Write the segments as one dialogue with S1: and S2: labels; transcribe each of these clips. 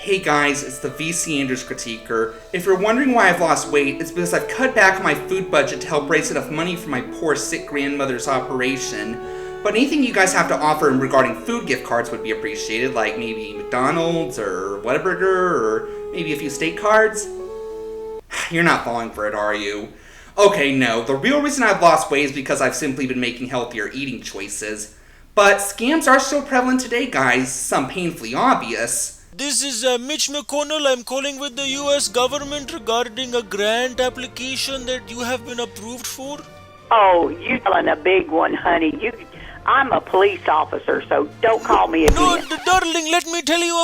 S1: Hey guys, it's the VC Andrews Critiquer. If you're wondering why I've lost weight, it's because I've cut back on my food budget to help raise enough money for my poor sick grandmother's operation. But anything you guys have to offer regarding food gift cards would be appreciated, like maybe McDonald's or Whataburger or maybe a few steak cards. You're not falling for it, are you? Okay, no, the real reason I've lost weight is because I've simply been making healthier eating choices. But scams are still prevalent today, guys, some painfully obvious.
S2: This is Mitch McConnell. I'm calling with the US government regarding a grant application that you have been approved for.
S3: Oh, you telling a big one, honey. I'm a police officer, so don't call me again.
S2: No, darling, let me tell you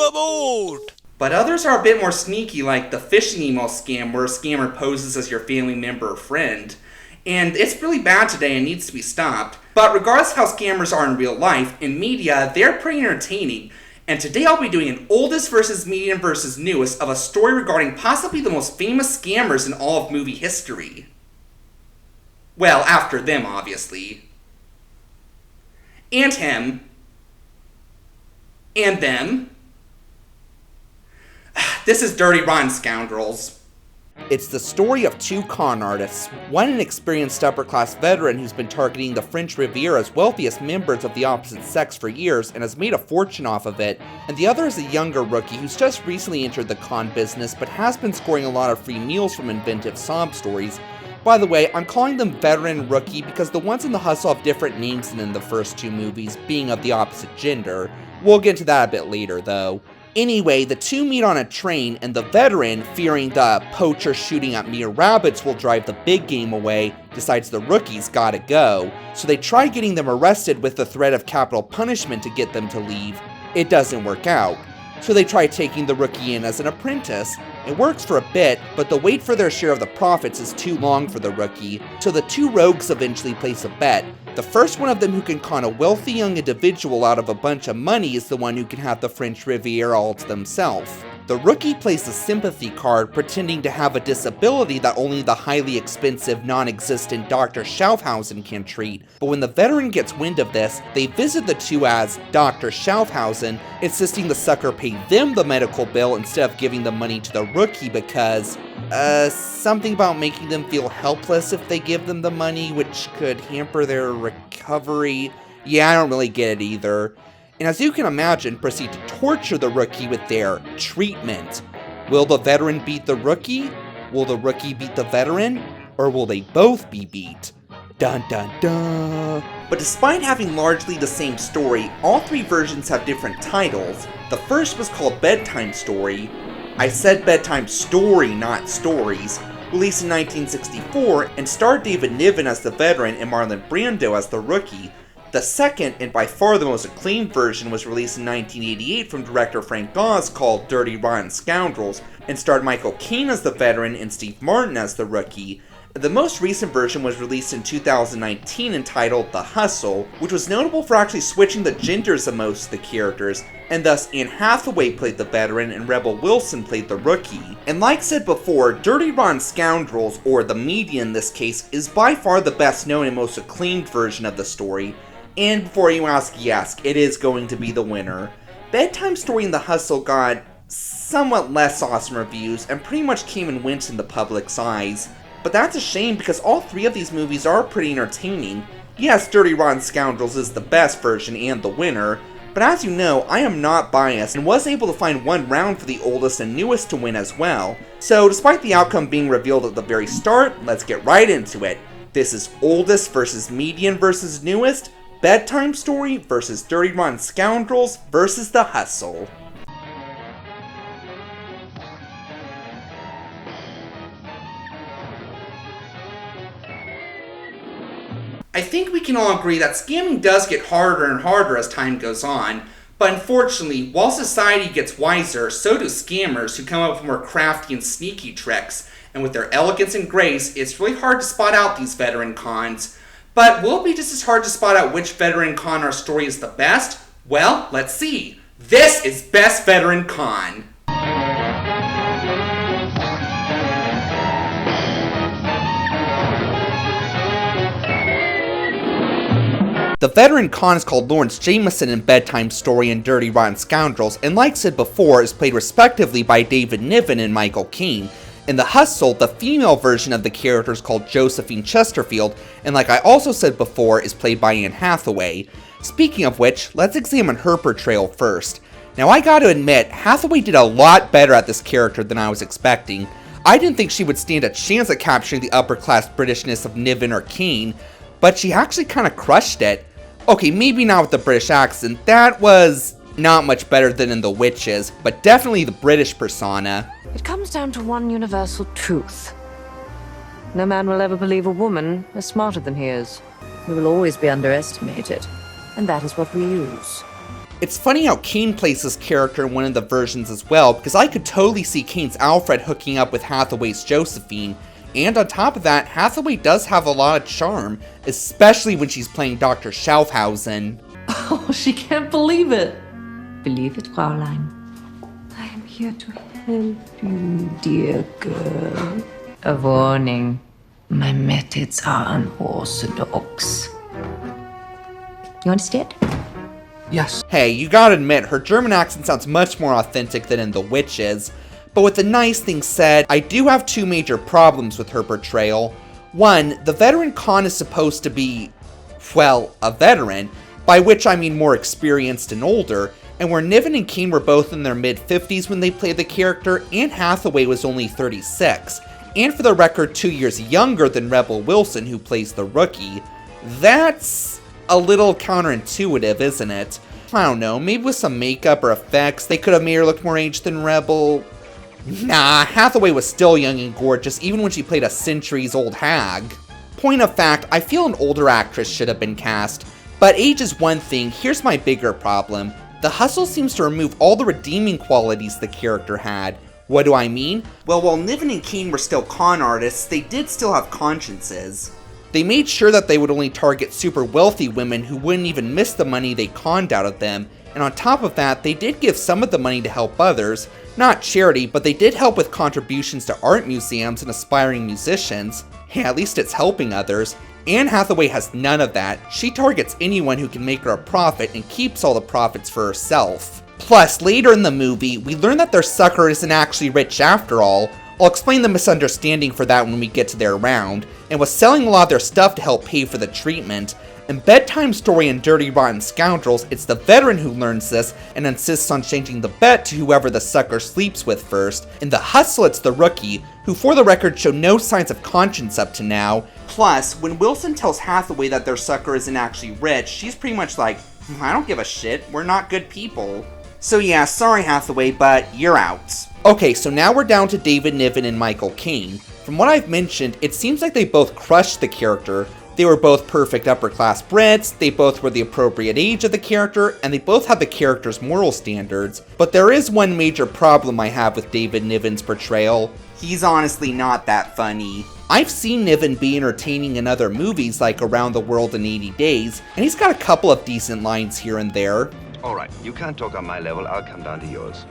S2: about.
S1: But others are a bit more sneaky, like the phishing email scam, where a scammer poses as your family member or friend. And it's really bad today and needs to be stopped. But regardless of how scammers are in real life, in media, they're pretty entertaining. And today I'll be doing an oldest versus median versus newest of a story regarding possibly the most famous scammers in all of movie history. Well, after them, obviously. And him. And them. This is Dirty Rotten Scoundrels. It's the story of two con artists, one an experienced upper-class veteran who's been targeting the French Riviera's wealthiest members of the opposite sex for years and has made a fortune off of it, and the other is a younger rookie who's just recently entered the con business but has been scoring a lot of free meals from inventive sob stories. By the way, I'm calling them veteran and rookie because the ones in the hustle have different names than in the first two movies, being of the opposite gender. We'll get into that a bit later, though. Anyway, the two meet on a train, and the veteran, fearing the poacher shooting at mere rabbits will drive the big game away, decides the rookie's gotta go. So they try getting them arrested with the threat of capital punishment to get them to leave. It doesn't work out. So they try taking the rookie in as an apprentice. It works for a bit, but the wait for their share of the profits is too long for the rookie, so the two rogues eventually place a bet. The first one of them who can con a wealthy young individual out of a bunch of money is the one who can have the French Riviera all to themselves. The rookie plays a sympathy card, pretending to have a disability that only the highly expensive, non-existent Dr. Schaufhausen can treat, but when the veteran gets wind of this, they visit the two as Dr. Schaufhausen, insisting the sucker pay them the medical bill instead of giving the money to the rookie because, something about making them feel helpless if they give them the money, which could hamper their recovery. Yeah, I don't really get it either. And as you can imagine, proceed to torture the rookie with their treatment. Will the veteran beat the rookie? Will the rookie beat the veteran? Or will they both be beat? Dun dun dun. But despite having largely the same story, all three versions have different titles. The first was called Bedtime Story. I said Bedtime Story, not Stories. Released in 1964 and starred David Niven as the veteran and Marlon Brando as the rookie. The second, and by far the most acclaimed version, was released in 1988 from director Frank Oz called Dirty Rotten Scoundrels, and starred Michael Caine as the veteran and Steve Martin as the rookie. The most recent version was released in 2019 entitled The Hustle, which was notable for actually switching the genders of most of the characters, and thus Anne Hathaway played the veteran and Rebel Wilson played the rookie. And like said before, Dirty Rotten Scoundrels, or the media in this case, is by far the best known and most acclaimed version of the story. And before you ask, yes, it is going to be the winner. Bedtime Story and The Hustle got somewhat less awesome reviews and pretty much came and went in the public's eyes. But that's a shame because all three of these movies are pretty entertaining. Yes, Dirty Rotten Scoundrels is the best version and the winner, but as you know, I am not biased and was able to find one round for the oldest and newest to win as well. So despite the outcome being revealed at the very start, let's get right into it. This is oldest versus median versus newest, Bedtime Story versus Dirty Rotten Scoundrels versus The Hustle. I think we can all agree that scamming does get harder and harder as time goes on, but unfortunately, while society gets wiser, so do scammers who come up with more crafty and sneaky tricks, and with their elegance and grace, it's really hard to spot out these veteran cons. But will it be just as hard to spot out which veteran con our story is the best? Well, let's see. This is Best Veteran Con. The veteran Con is called Lawrence Jameson in Bedtime Story and Dirty Rotten Scoundrels, and like said before, is played respectively by David Niven and Michael Caine. In The Hustle, the female version of the character is called Josephine Chesterfield, and like I also said before, is played by Anne Hathaway. Speaking of which, let's examine her portrayal first. Now I gotta admit, Hathaway did a lot better at this character than I was expecting. I didn't think she would stand a chance at capturing the upper-class Britishness of Niven or Caine, but she actually kinda crushed it. Okay, maybe not with the British accent, that was not much better than in The Witches, but definitely the British persona.
S4: It comes down to one universal truth. No man will ever believe a woman is smarter than he is. We will always be underestimated, and that is what we use.
S1: It's funny how Caine plays this character in one of the versions as well, because I could totally see Caine's Alfred hooking up with Hathaway's Josephine, and on top of that, Hathaway does have a lot of charm, especially when she's playing Dr. Schaufhausen.
S4: Oh, she can't believe it. Believe it, Fräulein. I am here to help you, dear girl. A warning. My methods are unorthodox. You understand?
S1: Yes. Hey, you gotta admit, her German accent sounds much more authentic than in The Witches. But with the nice thing said, I do have two major problems with her portrayal. One, the veteran Con is supposed to be, well, a veteran, by which I mean more experienced and older, and where Niven and Caine were both in their mid-50s when they played the character, Anne Hathaway was only 36, and for the record 2 years younger than Rebel Wilson, who plays the rookie. That's a little counterintuitive, isn't it? I don't know, maybe with some makeup or effects, they could have made her look more aged than Rebel. Nah, Hathaway was still young and gorgeous, even when she played a centuries-old hag. Point of fact, I feel an older actress should have been cast. But age is one thing, here's my bigger problem. The Hustle seems to remove all the redeeming qualities the character had. What do I mean? Well, while Niven and Caine were still con artists, they did still have consciences. They made sure that they would only target super wealthy women who wouldn't even miss the money they conned out of them, and on top of that, they did give some of the money to help others. Not charity, but they did help with contributions to art museums and aspiring musicians. Hey, at least it's helping others. Anne Hathaway has none of that. She targets anyone who can make her a profit and keeps all the profits for herself. Plus, later in the movie, we learn that their sucker isn't actually rich after all. I'll explain the misunderstanding for that when we get to their round, and was selling a lot of their stuff to help pay for the treatment. In Bedtime Story and Dirty Rotten Scoundrels, it's the veteran who learns this and insists on changing the bet to whoever the sucker sleeps with first. In The Hustle, it's the rookie, who for the record showed no signs of conscience up to now. Plus, when Wilson tells Hathaway that their sucker isn't actually rich, she's pretty much like, I don't give a shit, we're not good people. So yeah, sorry Hathaway, but you're out. Okay, so now we're down to David Niven and Michael Caine. From what I've mentioned, it seems like they both crushed the character. They were both perfect upper-class Brits, they both were the appropriate age of the character, and they both had the character's moral standards. But there is one major problem I have with David Niven's portrayal. He's honestly not that funny. I've seen Niven be entertaining in other movies like Around the World in 80 Days, and he's got a couple of decent lines here and there.
S5: Alright, you can't talk on my level, I'll come down to yours.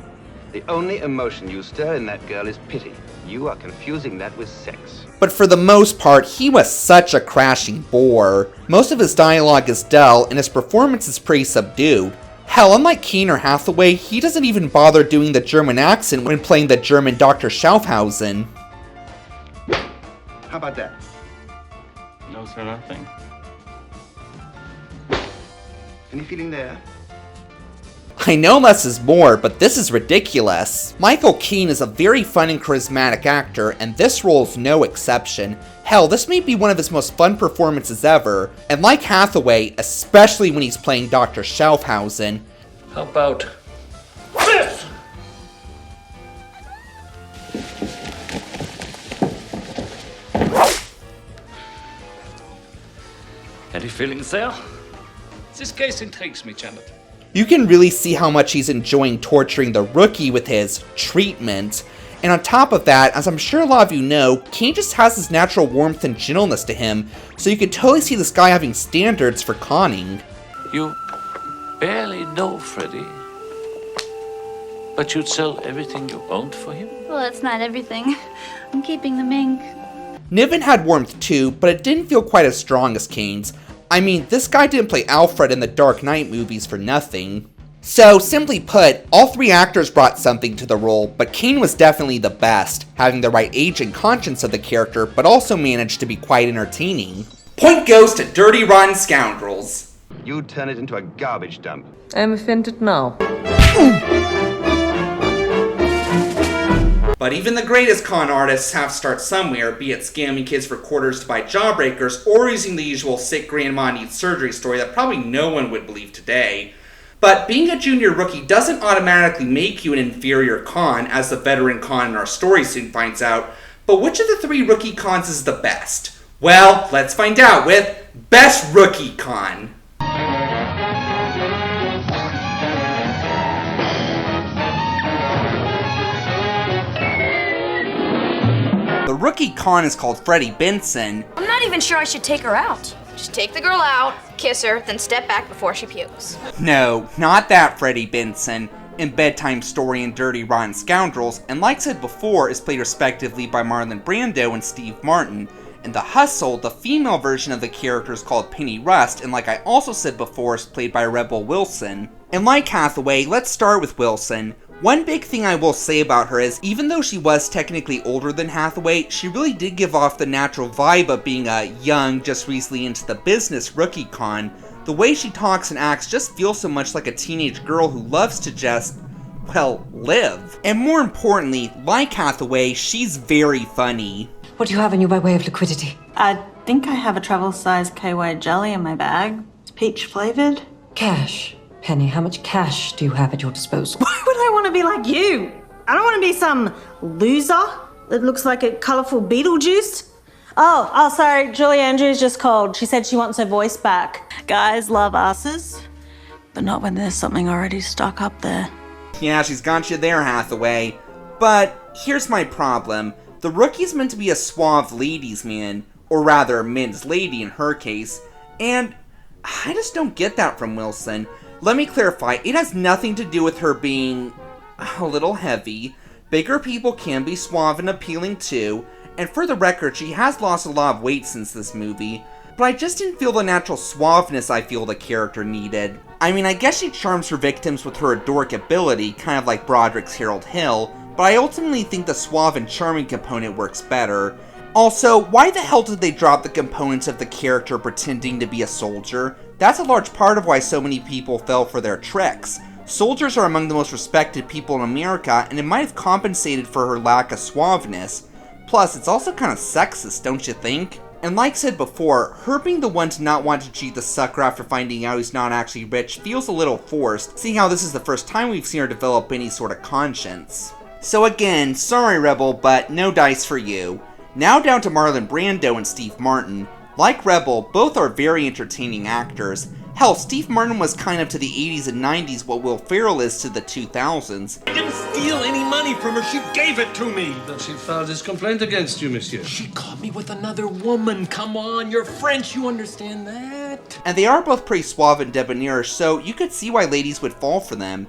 S5: The only emotion you stir in that girl is pity. You are confusing that with sex.
S1: But for the most part, he was such a crashing bore. Most of his dialogue is dull, and his performance is pretty subdued. Hell, unlike Caine or Hathaway, he doesn't even bother doing the German accent when playing the German Dr. Schaufhausen.
S5: How about that?
S6: No, sir, nothing.
S5: Any feeling there?
S1: I know less is more, but this is ridiculous. Michael Caine is a very fun and charismatic actor, and this role is no exception. Hell, this may be one of his most fun performances ever, and like Hathaway, especially when he's playing Dr. Schaufhausen.
S6: How about this? Any feelings there? This case intrigues me, Janet.
S1: You can really see how much he's enjoying torturing the rookie with his treatment. And on top of that, as I'm sure a lot of you know, Caine just has this natural warmth and gentleness to him, so you can totally see this guy having standards for conning.
S6: You barely know Freddy, but you'd sell everything you owned for him?
S7: Well, it's not everything. I'm keeping the mink.
S1: Niven had warmth too, but it didn't feel quite as strong as Caine's. I mean, this guy didn't play Alfred in the Dark Knight movies for nothing. So, simply put, all three actors brought something to the role, but Kane was definitely the best, having the right age and conscience of the character, but also managed to be quite entertaining. Point goes to Dirty Rotten Scoundrels.
S5: You turn it into a garbage dump.
S4: I'm offended now.
S1: But even the greatest con artists have to start somewhere, be it scamming kids for quarters to buy jawbreakers, or using the usual sick grandma needs surgery story that probably no one would believe today. But being a junior rookie doesn't automatically make you an inferior con, as the veteran con in our story soon finds out. But which of the three rookie cons is the best? Well, let's find out with Best Rookie Con. The rookie con is called Freddie Benson.
S7: I'm not even sure I should take her out. Just take the girl out, kiss her, then step back before she pukes.
S1: No, not that Freddie Benson. In Bedtime Story and Dirty Rotten Scoundrels, and like said before, is played respectively by Marlon Brando and Steve Martin. In The Hustle, the female version of the character is called Penny Rust, and like I also said before, is played by Rebel Wilson. And like Hathaway, let's start with Wilson. One big thing I will say about her is, even though she was technically older than Hathaway, she really did give off the natural vibe of being a young, just recently into the business rookie con. The way she talks and acts just feels so much like a teenage girl who loves to just, well, live. And more importantly, like Hathaway, she's very funny.
S4: What do you have in you by way of liquidity?
S8: I think I have a travel-size KY jelly in my bag. It's peach-flavored.
S4: Cash. Penny, how much cash do you have at your disposal?
S8: Why would I want to be like you? I don't want to be some loser that looks like a colourful Beetlejuice. Oh, sorry, Julie Andrews just called. She said she wants her voice back. Guys love asses, but not when there's something already stuck up there.
S1: Yeah, she's got you there, Hathaway. But here's my problem. The rookie's meant to be a suave ladies' man, or rather, men's lady in her case, and I just don't get that from Wilson. Let me clarify, it has nothing to do with her being a little heavy. Bigger people can be suave and appealing too, and for the record, she has lost a lot of weight since this movie, but I just didn't feel the natural suaveness I feel the character needed. I mean, I guess she charms her victims with her adorkability, kind of like Broderick's Harold Hill, but I ultimately think the suave and charming component works better. Also, why the hell did they drop the components of the character pretending to be a soldier? That's a large part of why so many people fell for their tricks. Soldiers are among the most respected people in America, and it might have compensated for her lack of suaveness. Plus, it's also kind of sexist, don't you think? And like said before, her being the one to not want to cheat the sucker after finding out he's not actually rich feels a little forced, seeing how this is the first time we've seen her develop any sort of conscience. So again, sorry Rebel, but no dice for you. Now down to Marlon Brando and Steve Martin. Like Rebel, both are very entertaining actors. Hell, Steve Martin was kind of to the 80s and 90s what Will Ferrell is to the 2000s.
S9: I didn't steal any money from her, she gave it to me!
S6: But she filed this complaint against you, monsieur.
S9: She caught me with another woman, come on, you're French, you understand that?
S1: And they are both pretty suave and debonairish, so you could see why ladies would fall for them.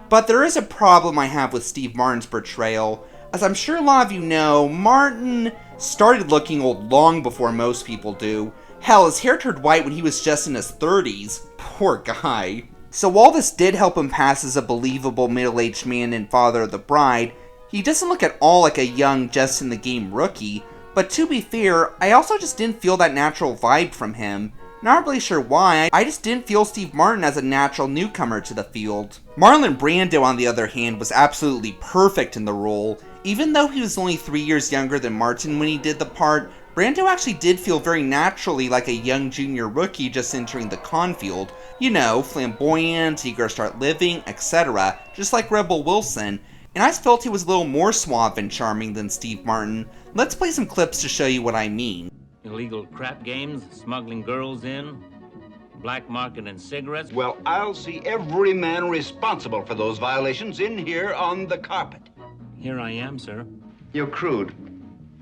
S1: But there is a problem I have with Steve Martin's portrayal. As I'm sure a lot of you know, Martin started looking old long before most people do. Hell, his hair turned white when he was just in his 30s. Poor guy. So while this did help him pass as a believable middle-aged man and father of the bride, he doesn't look at all like a young, just-in-the-game rookie. But to be fair, I also just didn't feel that natural vibe from him. Not really sure why, I just didn't feel Steve Martin as a natural newcomer to the field. Marlon Brando, on the other hand, was absolutely perfect in the role. Even though he was only 3 years younger than Martin when he did the part, Brando actually did feel very naturally like a young junior rookie just entering the con field. You know, flamboyant, eager to start living, etc., just like Rebel Wilson. And I just felt he was a little more suave and charming than Steve Martin. Let's play some clips to show you what I mean.
S10: Illegal crap games, smuggling girls in, black market and cigarettes.
S5: Well, I'll see every man responsible for those violations in here on the carpet.
S10: Here I am, sir.
S5: You're crude.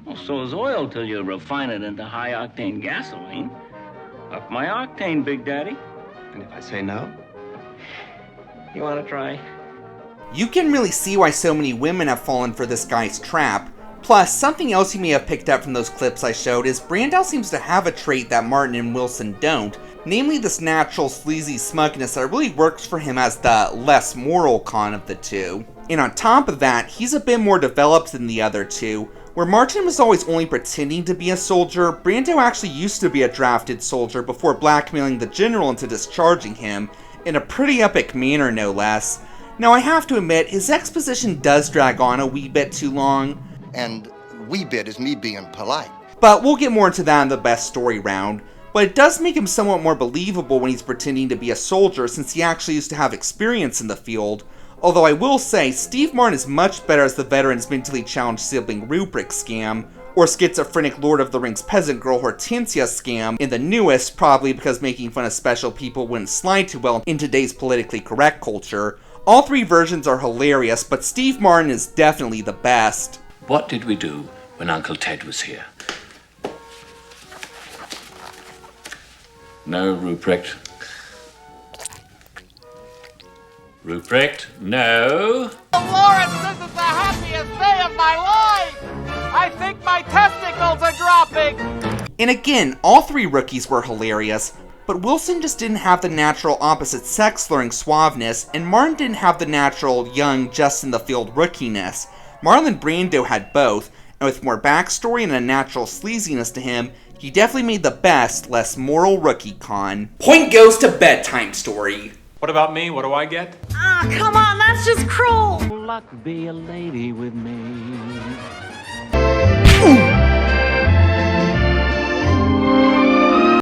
S10: Well, so is oil till you refine it into high-octane gasoline. Up my octane, Big Daddy.
S5: And if I say no?
S10: You want to try?
S1: You can really see why so many women have fallen for this guy's trap. Plus, something else you may have picked up from those clips I showed is Brando seems to have a trait that Martin and Wilson don't. namely this natural sleazy smugness that really works for him as the less moral con of the two. And on top of that, he's a bit more developed than the other two. Where Martin was always only pretending to be a soldier, Brando actually used to be a drafted soldier before blackmailing the general into discharging him, in a pretty epic manner no less. Now I have to admit, his exposition does drag on a wee bit too long.
S11: And wee bit is me being polite.
S1: But we'll get more into that in the best story round. But it does make him somewhat more believable when he's pretending to be a soldier, since he actually used to have experience in the field. Although I will say, Steve Martin is much better as the veteran's mentally challenged sibling Rubric scam, or schizophrenic Lord of the Rings peasant girl Hortensia scam in the newest, probably because making fun of special people wouldn't slide too well in today's politically correct culture. All three versions are hilarious, but Steve Martin is definitely the best.
S6: What did we do when Uncle Ted was here? No, Ruprecht. Ruprecht, no.
S12: Lawrence, this is the happiest day of my life! I think my testicles are dropping!
S1: And again, all three rookies were hilarious, but Wilson just didn't have the natural opposite sex slurring suaveness, and Martin didn't have the natural young, just in the field rookiness. Marlon Brando had both, and with more backstory and a natural sleaziness to him, he definitely made the best, less moral rookie con. Point goes to Bedtime Story.
S9: What about me? What do I get?
S8: Ah, come on, that's just cruel.
S10: Luck be a lady with me.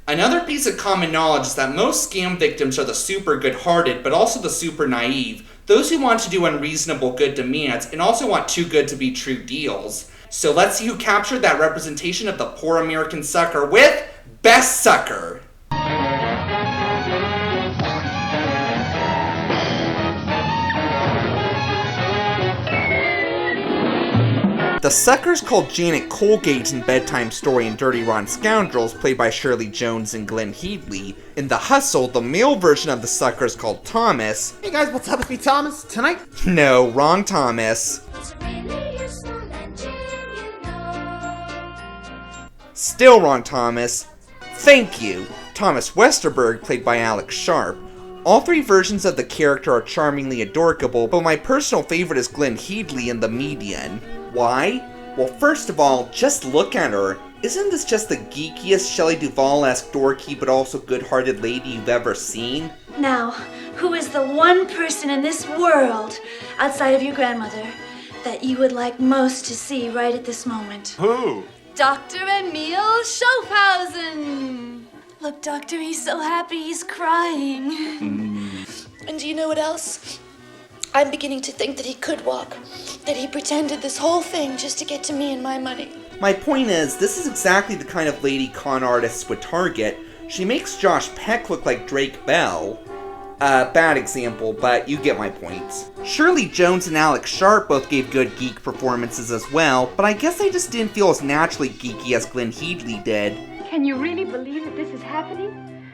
S1: Another piece of common knowledge is that most scam victims are the super good-hearted, but also the super naive. Those who want to do unreasonable good demands, and also want too good to be true deals. So let's see who captured that representation of the poor American sucker with Best Sucker. The sucker's called Janet Colgate in Bedtime Story and Dirty Rotten Scoundrels, played by Shirley Jones and Glenn Headley. In The Hustle, the male version of the sucker is called Thomas.
S12: Hey guys, what's up? It's me, Thomas. Tonight?
S1: No, wrong Thomas. Still wrong Thomas. Thank you. Thomas Westerberg, played by Alex Sharp. All three versions of the character are charmingly adorable, but my personal favorite is Glenn Headley in The Median. Why? Well, first of all, just look at her. Isn't this just the geekiest Shelley Duvall-esque dorky but also good-hearted lady you've ever seen?
S13: Now, who is the one person in this world, outside of your grandmother, that you would like most to see right at this moment?
S9: Who?
S13: Dr. Emil Schofhausen! Look, Doctor, he's so happy he's crying. And do you know what else? I'm beginning to think that he could walk. That he pretended this whole thing just to get to me and my money.
S1: My point is, this is exactly the kind of lady con artists would target. She makes Josh Peck look like Drake Bell. Bad example, but you get my point. Shirley Jones and Alex Sharp both gave good geek performances as well, but I guess they just didn't feel as naturally geeky as Glenn Headley did.
S4: Can you really believe that this is happening?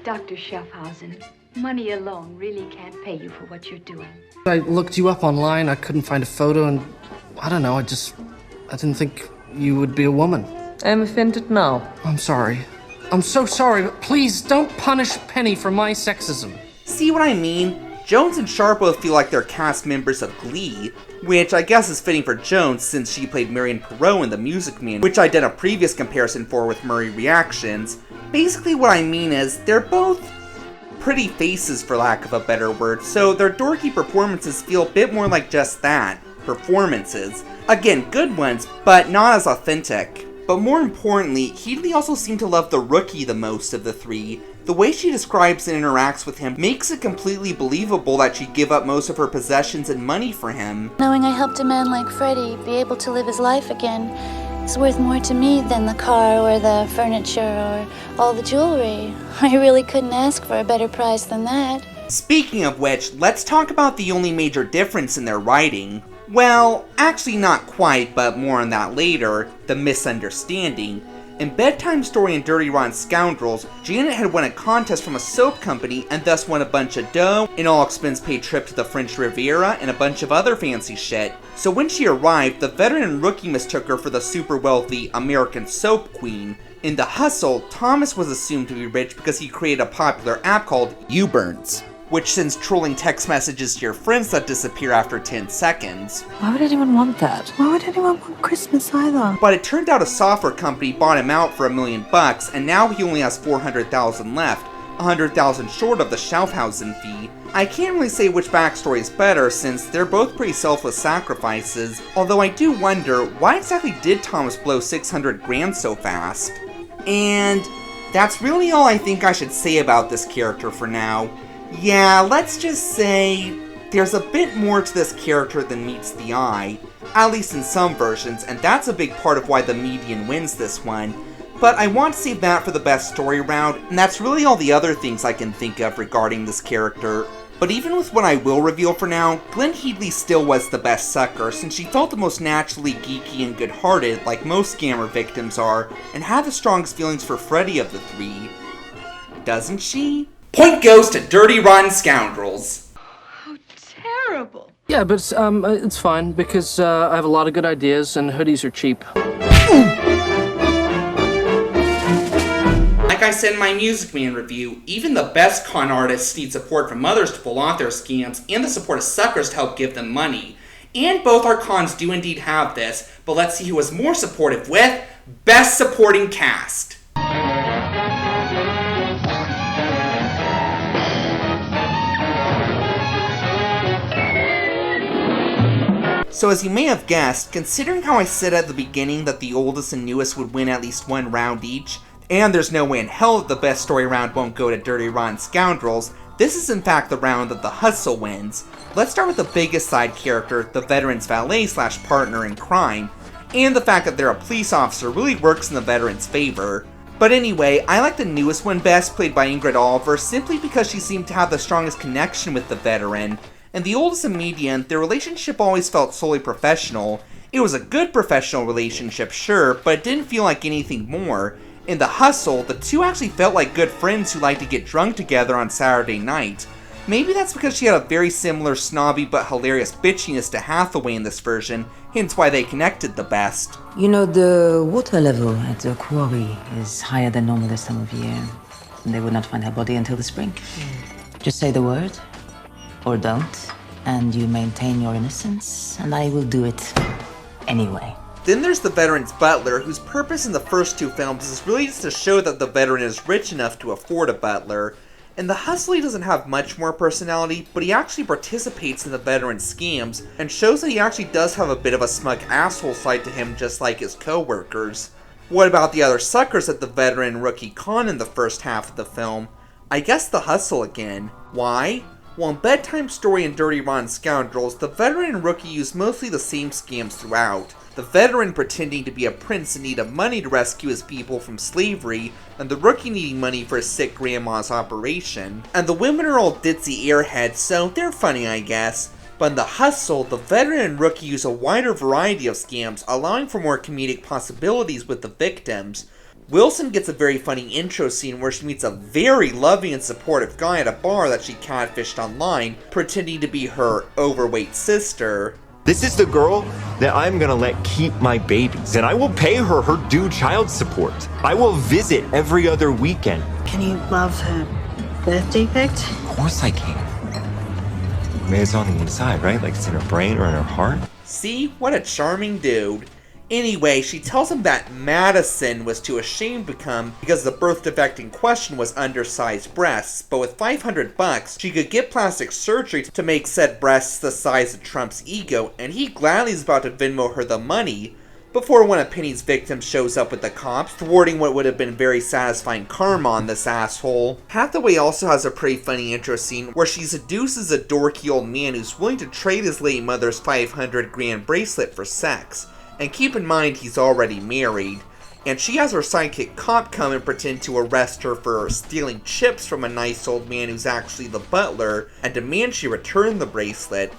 S4: Dr. Schaffhausen, money alone really can't pay you for what you're doing.
S14: I looked you up online, I couldn't find a photo, and I don't know, I didn't think you would be a woman.
S4: I'm offended now.
S14: I'm sorry. I'm so sorry, but please don't punish Penny for my sexism.
S1: See what I mean? Jones and Sharp both feel like they're cast members of Glee, which I guess is fitting for Jones since she played Marion Perot in The Music Man, which I did a previous comparison for with Murray Reactions. Basically what I mean is, they're both pretty faces for lack of a better word, so their dorky performances feel a bit more like just that, performances. Again, good ones, but not as authentic. But more importantly, Headley also seemed to love the rookie the most of the three. The way she describes and interacts with him makes it completely believable that she'd give up most of her possessions and money for him.
S13: Knowing I helped a man like Freddie be able to live his life again is worth more to me than the car or the furniture or all the jewelry. I really couldn't ask for a better price than that.
S1: Speaking of which, let's talk about the only major difference in their writing. Well, actually not quite, but more on that later, the misunderstanding. In Bedtime Story and Dirty Rotten Scoundrels, Janet had won a contest from a soap company and thus won a bunch of dough, an all-expense-paid trip to the French Riviera, and a bunch of other fancy shit. So when she arrived, the veteran and rookie mistook her for the super-wealthy American soap queen. In The Hustle, Thomas was assumed to be rich because he created a popular app called U-Burns, which sends trolling text messages to your friends that disappear after 10 seconds.
S8: Why would anyone want that? Why would anyone want Christmas either?
S1: But it turned out a software company bought him out for $1 million, and now he only has $400,000 left, $100,000 short of the Schaffhausen fee. I can't really say which backstory is better since they're both pretty selfless sacrifices, although I do wonder, why exactly did Thomas blow $600,000 so fast? And that's really all I think I should say about this character for now. Yeah, let's just say there's a bit more to this character than meets the eye, at least in some versions, and that's a big part of why the median wins this one. But I want to save that for the best story round, and that's really all the other things I can think of regarding this character. But even with what I will reveal for now, Glenn Headley still was the best sucker, since she felt the most naturally geeky and good-hearted, like most scammer victims are, and had the strongest feelings for Freddy of the three. Doesn't she? Point goes to Dirty Rotten Scoundrels.
S13: How terrible.
S14: Yeah, but it's fine, because I have a lot of good ideas, and hoodies are cheap.
S1: Like I said in my Music Man review, even the best con artists need support from others to pull off their scams, and the support of suckers to help give them money. And both our cons do indeed have this, but let's see who was more supportive with Best Supporting Cast. So as you may have guessed, considering how I said at the beginning that the oldest and newest would win at least one round each, and there's no way in hell that the best story round won't go to Dirty Rotten Scoundrels, this is in fact the round that The Hustle wins. Let's start with the biggest side character, the veteran's valet/partner in crime, and the fact that they're a police officer really works in the veteran's favor. But anyway, I like the newest one best, played by Ingrid Oliver, simply because she seemed to have the strongest connection with the veteran. And the oldest and median, their relationship always felt solely professional. It was a good professional relationship, sure, but it didn't feel like anything more. In The Hustle, the two actually felt like good friends who liked to get drunk together on Saturday night. Maybe that's because she had a very similar snobby but hilarious bitchiness to Hathaway in this version, hence why they connected the best.
S4: You know, the water level at the quarry is higher than normal this time of year. And they would not find her body until the spring. Just say the word, or don't, and you maintain your innocence, and I will do it anyway.
S1: Then there's the veteran's butler, whose purpose in the first two films is really just to show that the veteran is rich enough to afford a butler. In The Hustle, he doesn't have much more personality, but he actually participates in the veteran's scams, and shows that he actually does have a bit of a smug asshole side to him, just like his co-workers. What about the other suckers that the veteran and rookie con in the first half of the film? I guess The Hustle again. Why? Well, in Bedtime Story and Dirty Rotten Scoundrels, the veteran and rookie use mostly the same scams throughout. The veteran pretending to be a prince in need of money to rescue his people from slavery, and the rookie needing money for his sick grandma's operation. And the women are all ditzy airheads, so they're funny, I guess. But in The Hustle, the veteran and rookie use a wider variety of scams, allowing for more comedic possibilities with the victims. Wilson gets a very funny intro scene where she meets a very loving and supportive guy at a bar that she catfished online, pretending to be her overweight sister.
S15: This is the girl that I'm gonna let keep my babies, and I will pay her her due child support. I will visit every other weekend.
S8: Can you love her birth defect?
S15: Of course I can. Maybe it's on the inside, right? Like it's in her brain or in her heart.
S1: See? What a charming dude. Anyway, she tells him that Madison was too ashamed to come because the birth defect in question was undersized breasts, but with $500, she could get plastic surgery to make said breasts the size of Trump's ego, and he gladly is about to Venmo her the money, before one of Penny's victims shows up with the cops, thwarting what would have been very satisfying karma on this asshole. Hathaway also has a pretty funny intro scene where she seduces a dorky old man who's willing to trade his late mother's $500,000 bracelet for sex. And keep in mind he's already married, and she has her sidekick cop come and pretend to arrest her for stealing chips from a nice old man who's actually the butler, and demand she return the bracelet.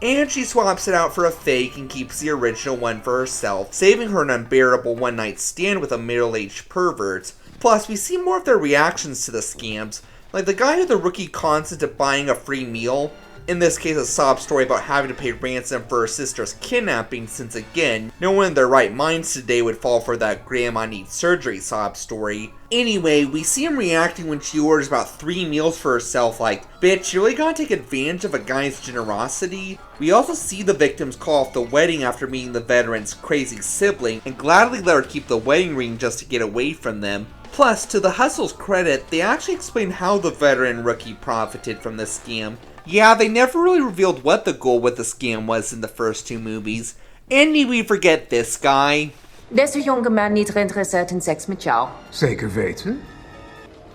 S1: and she swaps it out for a fake and keeps the original one for herself, saving her an unbearable one-night stand with a middle-aged pervert. Plus, we see more of their reactions to the scams, like the guy who the rookie cons into buying a free meal, in this case a sob story about having to pay ransom for her sister's kidnapping, since again, no one in their right minds today would fall for that grandma needs surgery sob story. Anyway, we see him reacting when she orders about 3 meals for herself like, bitch, you really gotta take advantage of a guy's generosity? We also see the victims call off the wedding after meeting the veteran's crazy sibling, and gladly let her keep the wedding ring just to get away from them. Plus, to the Hustle's credit, they actually explain how the veteran rookie profited from this scam. Yeah, they never really revealed what the goal with the scam was in the first 2 movies. And need we forget this guy?
S4: Deze jonge man niet geïnteresseerd in seks met jou.
S16: Zeker weten.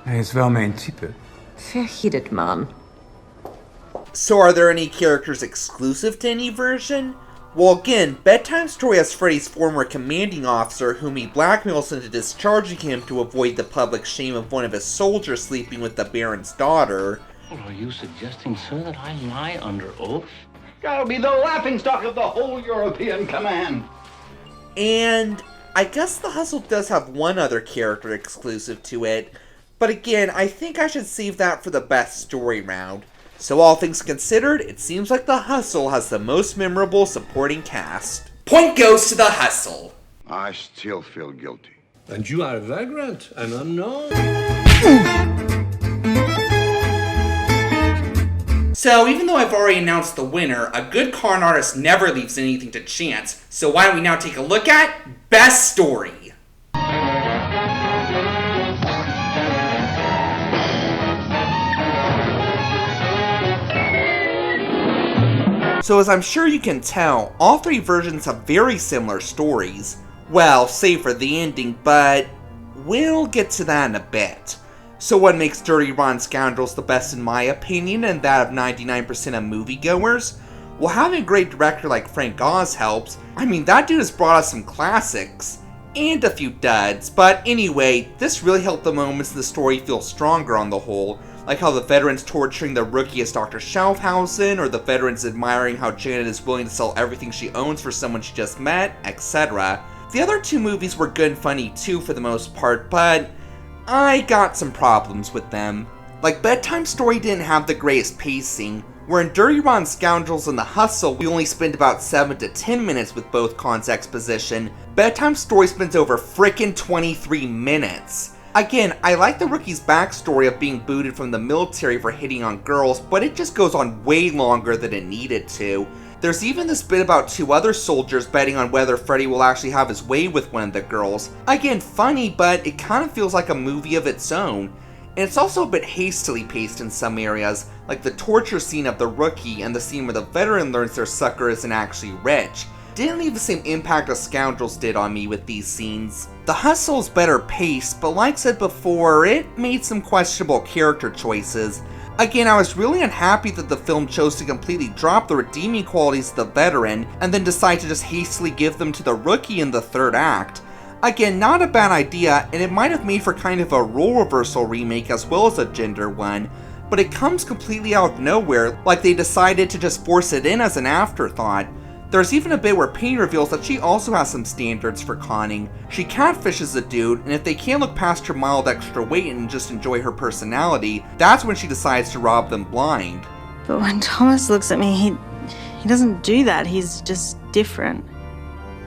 S16: Hij is wel mijn type.
S4: Vergiet het, man.
S1: So are there any characters exclusive to any version? Well, again, Bedtime Story has Freddy's former commanding officer whom he blackmails into discharging him to avoid the public shame of one of his soldiers sleeping with the Baron's daughter.
S10: Are you suggesting, sir, that I lie under oath?
S5: I'll be the laughingstock of the whole European command.
S1: And I guess The Hustle does have one other character exclusive to it, but again, I think I should save that for the best story round. So all things considered, it seems like The Hustle has the most memorable supporting cast. Point goes to The Hustle.
S11: I still feel guilty.
S9: And you are a vagrant, an unknown.
S1: So even though I've already announced the winner, a good con artist never leaves anything to chance, so why don't we now take a look at Best Story. So as I'm sure you can tell, all 3 versions have very similar stories. Well, save for the ending, but we'll get to that in a bit. So what makes Dirty Rotten Scoundrels the best in my opinion, and that of 99% of moviegoers? Well, having a great director like Frank Oz helps. I mean, that dude has brought us some classics, and a few duds, but anyway, this really helped the moments in the story feel stronger on the whole, like how the veterans torturing the rookie as Dr. Schaufhausen, or the veterans admiring how Janet is willing to sell everything she owns for someone she just met, etc. The other 2 movies were good and funny too for the most part, but I got some problems with them. Like, Bedtime Story didn't have the greatest pacing, where in Dirty Rotten Scoundrels and The Hustle we only spend about 7 to 10 minutes with both cons' exposition. Bedtime Story spends over frickin' 23 minutes. Again, I like the rookie's backstory of being booted from the military for hitting on girls, but it just goes on way longer than it needed to. There's even this bit about 2 other soldiers betting on whether Freddy will actually have his way with one of the girls. Again, funny, but it kind of feels like a movie of its own. And it's also a bit hastily paced in some areas, like the torture scene of the rookie and the scene where the veteran learns their sucker isn't actually rich. Didn't leave the same impact as Scoundrels did on me with these scenes. The Hustle's better paced, but like said before, it made some questionable character choices. Again, I was really unhappy that the film chose to completely drop the redeeming qualities of the veteran, and then decide to just hastily give them to the rookie in the 3rd act. Again, not a bad idea, and it might have made for kind of a role reversal remake as well as a gender one, but it comes completely out of nowhere, like they decided to just force it in as an afterthought. There's even a bit where Penny reveals that she also has some standards for conning. She catfishes a dude, and if they can't look past her mild extra weight and just enjoy her personality, that's when she decides to rob them blind.
S8: But when Thomas looks at me, he doesn't do that. He's just different.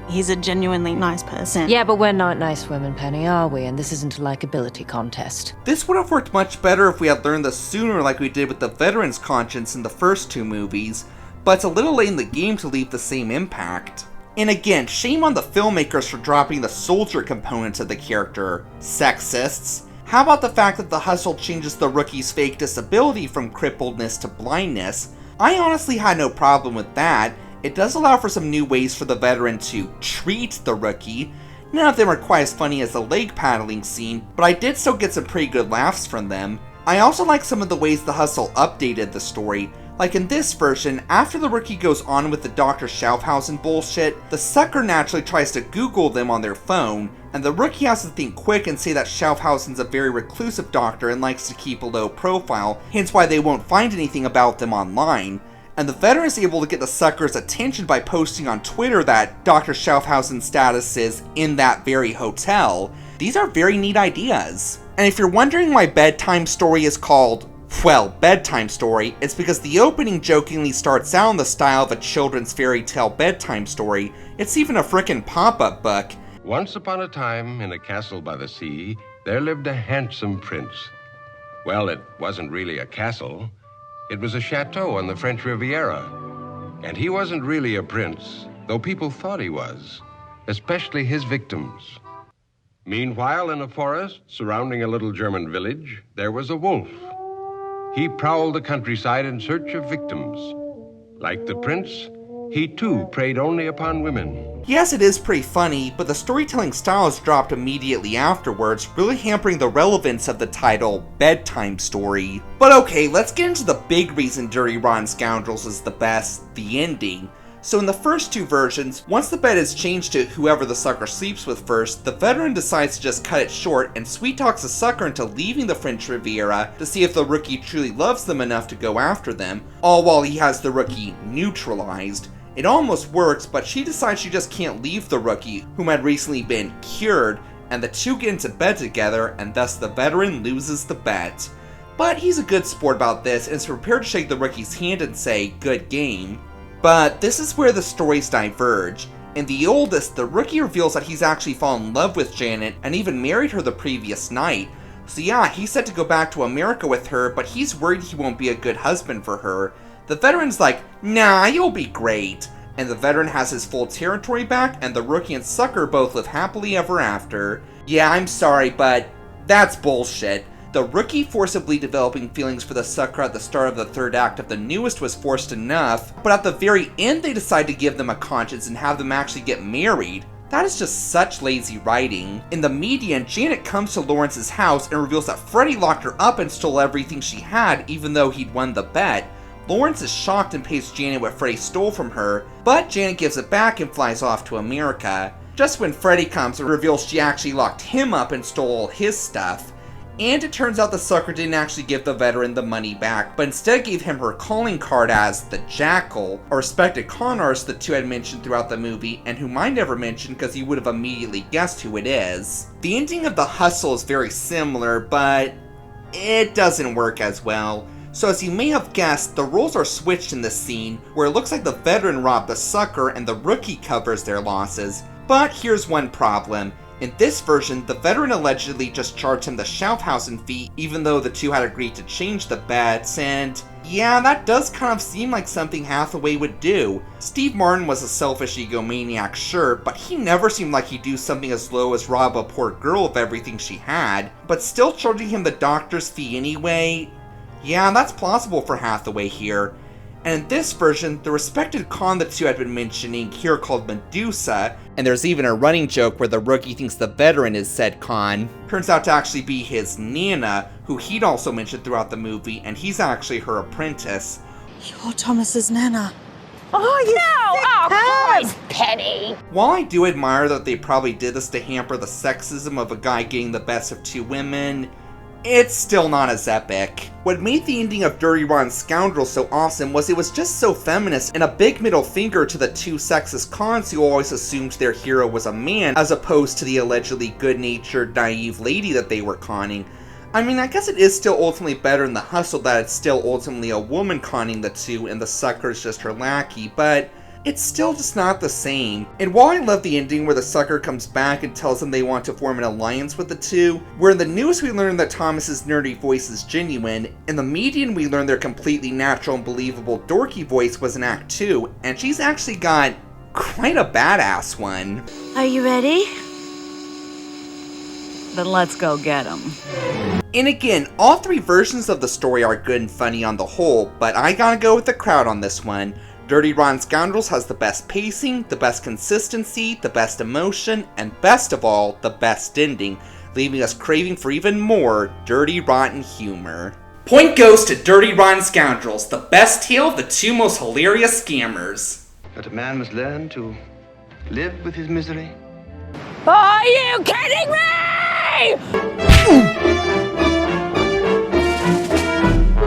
S8: He's a genuinely nice person.
S4: Yeah, but we're not nice women, Penny, are we? And this isn't a likability contest.
S1: This would have worked much better if we had learned this sooner like we did with the veteran's conscience in the first 2 movies. But it's a little late in the game to leave the same impact. And again, shame on the filmmakers for dropping the soldier components of the character. Sexists. How about the fact that The Hustle changes the rookie's fake disability from crippledness to blindness? I honestly had no problem with that. It does allow for some new ways for the veteran to treat the rookie. None of them are quite as funny as the leg paddling scene, but I did still get some pretty good laughs from them. I also like some of the ways The Hustle updated the story. Like in this version, after the rookie goes on with the Dr. Schaufhausen bullshit, the sucker naturally tries to Google them on their phone, and the rookie has to think quick and say that Schaufhausen's a very reclusive doctor and likes to keep a low profile, hence why they won't find anything about them online. and the veteran is able to get the sucker's attention by posting on Twitter that Dr. Schaffhausen's status is in that very hotel. These are very neat ideas. And if you're wondering why Bedtime Story is called, well, Bedtime Story, it's because the opening jokingly starts out in the style of a children's fairy tale bedtime story. It's even a frickin' pop-up book.
S17: Once upon a time, in a castle by the sea, there lived a handsome prince. Well, it wasn't really a castle. It was a chateau on the French Riviera. And he wasn't really a prince, though people thought he was, especially his victims. Meanwhile, in a forest surrounding a little German village, there was a wolf. He prowled the countryside in search of victims. Like the prince, he too preyed only upon women.
S1: Yes, it is pretty funny, but the storytelling style is dropped immediately afterwards, really hampering the relevance of the title, Bedtime Story. But okay, let's get into the big reason Dirty Rotten Scoundrels is the best, the ending. So in the first two versions, once the bed is changed to whoever the sucker sleeps with first, the veteran decides to just cut it short and sweet talks the sucker into leaving the French Riviera to see if the rookie truly loves them enough to go after them, all while he has the rookie neutralized. It almost works, but she decides she just can't leave the rookie, whom had recently been cured, and the two get into bed together, and thus the veteran loses the bet. But he's a good sport about this and is prepared to shake the rookie's hand and say, good game. But this is where the stories diverge. In the oldest, the rookie reveals that he's actually fallen in love with Janet and even married her the previous night. So yeah, he's set to go back to America with her, but he's worried he won't be a good husband for her. The veteran's like, nah, you'll be great. And the veteran has his full territory back, and the rookie and sucker both live happily ever after. Yeah, I'm sorry, but that's bullshit. The rookie forcibly developing feelings for the sucker at the start of the third act of the newest was forced enough, but at the very end they decide to give them a conscience and have them actually get married. That is just such lazy writing. In the median, Janet comes to Lawrence's house and reveals that Freddy locked her up and stole everything she had, even though he'd won the bet. Lawrence is shocked and pays Janet what Freddy stole from her, but Janet gives it back and flies off to America. Just when Freddy comes and reveals she actually locked him up and stole all his stuff. And it turns out the sucker didn't actually give the veteran the money back, but instead gave him her calling card as the Jackal, a respected con artist the two had mentioned throughout the movie, and whom I never mentioned because you would have immediately guessed who it is. The ending of The Hustle is very similar, but it doesn't work as well. So as you may have guessed, the roles are switched in this scene, where it looks like the veteran robbed the sucker and the rookie covers their losses. But here's one problem. In this version, the veteran allegedly just charged him the Schaffhausen fee, even though the two had agreed to change the bets, and yeah, that does kind of seem like something Hathaway would do. Steve Martin was a selfish egomaniac, sure, but he never seemed like he'd do something as low as rob a poor girl of everything she had, but still charging him the doctor's fee anyway? Yeah, that's plausible for Hathaway here. And in this version, the respected con the two had been mentioning, here called Medusa, and there's even a running joke where the rookie thinks the veteran is said con, turns out to actually be his Nana, who he'd also mentioned throughout the movie, and he's actually her apprentice.
S8: You're Thomas's Nana.
S3: Oh, you no! Oh, Christ, Penny!
S1: While I do admire that they probably did this to hamper the sexism of a guy getting the best of two women, it's still not as epic. What made the ending of Dirty Rotten Scoundrels so awesome was it was just so feminist and a big middle finger to the two sexist cons who always assumed their hero was a man as opposed to the allegedly good-natured, naive lady that they were conning. I mean, I guess it is still ultimately better in The Hustle that it's still ultimately a woman conning the two and the sucker is just her lackey, but it's still just not the same. And while I love the ending where the sucker comes back and tells them they want to form an alliance with the two, where in the newest we learn that Thomas's nerdy voice is genuine, in the median we learn their completely natural and believable dorky voice was in Act 2, and she's actually got quite a badass one.
S8: Are you ready? Then let's go get him.
S1: And again, all three versions of the story are good and funny on the whole, but I gotta go with the crowd on this one. Dirty Rotten Scoundrels has the best pacing, the best consistency, the best emotion, and best of all, the best ending, leaving us craving for even more dirty, rotten humor. Point goes to Dirty Rotten Scoundrels, the best tale of the two most hilarious scammers.
S5: But a man must learn to live with his misery.
S3: Are you kidding me?